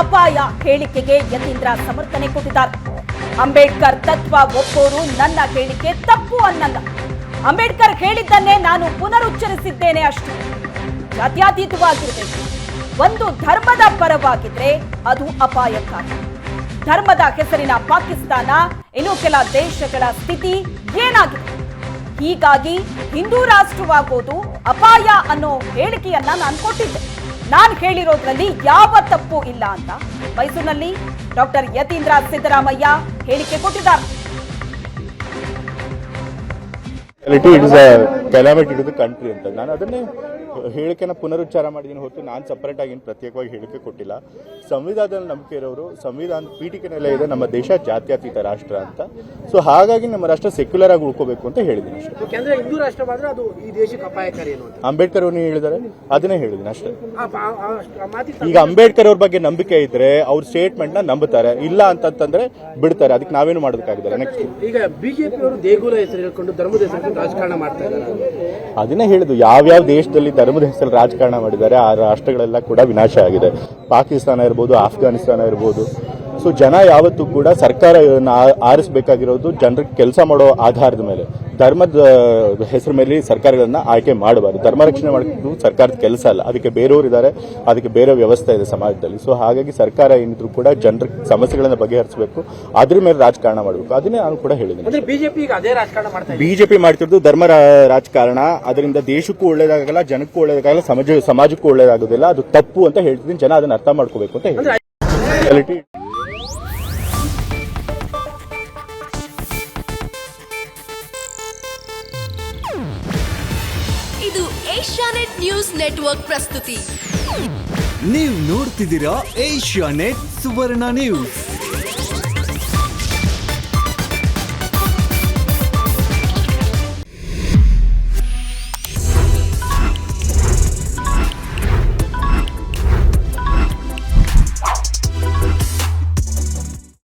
ಅಪಾಯ ಹೇಳಿಕೆಗೆ ಯತೀಂದ್ರ ಸಮರ್ಥನೆ ಕೊಟ್ಟಿದ್ದಾರೆ. ಅಂಬೇಡ್ಕರ್ ತತ್ವ ಒಪ್ಪೋರು ನನ್ನ ಹೇಳಿಕೆ ತಪ್ಪು ಅನ್ನಲ್ಲ. ಅಂಬೇಡ್ಕರ್ ಹೇಳಿದ್ದನ್ನೇ ನಾನು ಪುನರುಚ್ಚರಿಸಿದ್ದೇನೆ ಅಷ್ಟೇ. ಜಾತ್ಯತೀತವಾಗಿರಬೇಕು. ಒಂದು ಧರ್ಮದ ಪರವಾಗಿದ್ರೆ ಅದು ಅಪಾಯಕಾರಿ. ಧರ್ಮದ ಹೆಸರಿನ ಪಾಕಿಸ್ತಾನ, ಇನ್ನು ಕೆಲ ದೇಶಗಳ ಸ್ಥಿತಿ ಏನಾಗಿದೆ? ಹೀಗಾಗಿ ಹಿಂದೂ ರಾಷ್ಟ್ರವಾಗೋದು ಅಪಾಯ ಅನ್ನೋ ಹೇಳಿಕೆಯನ್ನ ನಾನು ಕೊಟ್ಟಿದ್ದೆ. ನಾನು ಹೇಳಿರೋದ್ರಲ್ಲಿ ಯಾವ ತಪ್ಪು ಇಲ್ಲ ಅಂತ ಮೈಸೂರಿನಲ್ಲಿ ಡಾಕ್ಟರ್ ಯತೀಂದ್ರ ಸಿದ್ದರಾಮಯ್ಯ ಹೇಳಿಕೆ ಕೊಟ್ಟಿದ್ದಾರೆ. ಕೆಲಾಮಿಟಿ ಟು ದ ಕಂಟ್ರಿ ಅಂತ ನಾನು ಅದನ್ನೇ ಹೇಳಿಕೆನ ಪುನರುಚ್ಚಾರ ಮಾಡಿದ್ದೀನಿ ಹೊರತು ನಾನು ಸಪರೇಟ್ ಆಗಿ ಪ್ರತ್ಯೇಕವಾಗಿ ಹೇಳಿಕೆ ಕೊಟ್ಟಿಲ್ಲ. ಸಂವಿಧಾನದಲ್ಲಿ ನಂಬಿಕೆ ಇರೋರು ಸಂವಿಧಾನ ಪೀಠಿಕೆನೆಲ್ಲ ಇದೆ ನಮ್ಮ ದೇಶ ಜಾತ್ಯತೀತ ರಾಷ್ಟ್ರ ಅಂತ. ಸೊ ಹಾಗಾಗಿ ನಮ್ಮ ರಾಷ್ಟ್ರ ಸೆಕ್ಯುಲರ್ ಆಗಿ ಉಳ್ಕೋಬೇಕು ಅಂತ ಹೇಳಿದ್ದೀನಿ ಅಷ್ಟೇ. ಹಿಂದೂ ರಾಷ್ಟ್ರವಾದ್ರೆ ಅದು ಈ ದೇಶಕ್ಕೆ ಅಪಾಯಕಾರಿ ಅಂಬೇಡ್ಕರ್ ಅವರು ಹೇಳಿದ್ದಾರೆ ಅದನ್ನೇ ಹೇಳಿದ್ದೀನಿ ಅಷ್ಟೇ. ಈಗ ಅಂಬೇಡ್ಕರ್ ಅವ್ರ ಬಗ್ಗೆ ನಂಬಿಕೆ ಇದ್ರೆ ಅವ್ರ ಸ್ಟೇಟ್ಮೆಂಟ್ ನ ನಂಬುತ್ತಾರೆ, ಇಲ್ಲ ಅಂತಂದ್ರೆ ಬಿಡ್ತಾರೆ. ಅದಕ್ಕೆ ನಾವೇನು ಮಾಡೋದಕ್ಕಾಗಿದ್ದಾರೆ. ನೆಕ್ಸ್ಟ್ ಈಗ ಬಿಜೆಪಿ ಅವರು ದೇಗುಲ ಹೆಸರು ಹೇಳ್ಕೊಂಡು ಧರ್ಮದ ಹೆಸರು ರಾಜಕಾರಣ ಮಾಡ್ತಾ ಇದ್ದಾರೆ. ಅದನ್ನೇ ಹೇಳಿದ್ದು, ಯಾವ್ಯಾವ ದೇಶದಲ್ಲಿ ಧರ್ಮದ ಹೆಸರು ರಾಜಕಾರಣ ಮಾಡಿದ್ದಾರೆ ಆ ರಾಷ್ಟ್ರಗಳೆಲ್ಲ ಕೂಡ ವಿನಾಶ ಆಗಿದೆ. ಪಾಕಿಸ್ತಾನ ಇರ್ಬೋದು, ಆಫ್ಘಾನಿಸ್ತಾನ ಇರ್ಬೋದು. ಸೊ ಜನ ಯಾವತ್ತೂ ಕೂಡ ಸರ್ಕಾರ ಆರಿಸಬೇಕಾಗಿರೋದು ಜನರಿಗೆ ಕೆಲಸ ಮಾಡೋ ಆಧಾರದ ಮೇಲೆ, ಧರ್ಮದ ಹೆಸರು ಮೇಲೆ ಸರ್ಕಾರಗಳನ್ನ ಆಯ್ಕೆ ಮಾಡಬಾರ್ದು. ಧರ್ಮ ರಕ್ಷಣೆ ಮಾಡೋದು ಸರ್ಕಾರದ ಕೆಲಸ ಅಲ್ಲ. ಅದಕ್ಕೆ ಬೇರೆಯವರು ಇದ್ದಾರೆ, ಅದಕ್ಕೆ ಬೇರೆ ವ್ಯವಸ್ಥೆ ಇದೆ ಸಮಾಜದಲ್ಲಿ. ಸೊ ಹಾಗಾಗಿ ಸರ್ಕಾರ ಏನಿದ್ರು ಕೂಡ ಜನರ ಸಮಸ್ಯೆಗಳನ್ನ ಬಗೆಹರಿಸಬೇಕು, ಅದ್ರ ಮೇಲೆ ರಾಜಕಾರಣ ಮಾಡಬೇಕು. ಅದನ್ನೇ ನಾನು ಕೂಡ ಹೇಳಿದ್ದೀನಿ. ಬಿಜೆಪಿ ಮಾಡ್ತಿರೋದು ಧರ್ಮ ರಾಜಕಾರಣ. ಅದರಿಂದ ದೇಶಕ್ಕೂ ಒಳ್ಳೇದಾಗಲ್ಲ, ಜನಕ್ಕೂ ಒಳ್ಳೇದಾಗಲ್ಲ, ಸಮಾಜಕ್ಕೂ ಒಳ್ಳೇದಾಗೋದಿಲ್ಲ. ಅದು ತಪ್ಪು ಅಂತ ಹೇಳ್ತಿದ್ದೀನಿ. ಜನ ಅದನ್ನ ಅರ್ಥ ಮಾಡ್ಕೋಬೇಕು ಅಂತ ಹೇಳಿ. ಇದು ಏಷ್ಯಾನೆಟ್ ನ್ಯೂಸ್ ನೆಟ್ವರ್ಕ್ ಪ್ರಸ್ತುತಿ. ನೀವು ನೋಡ್ತಿದ್ದೀರಾ ಏಷ್ಯಾನೆಟ್ ಸುವರ್ಣ ನ್ಯೂಸ್.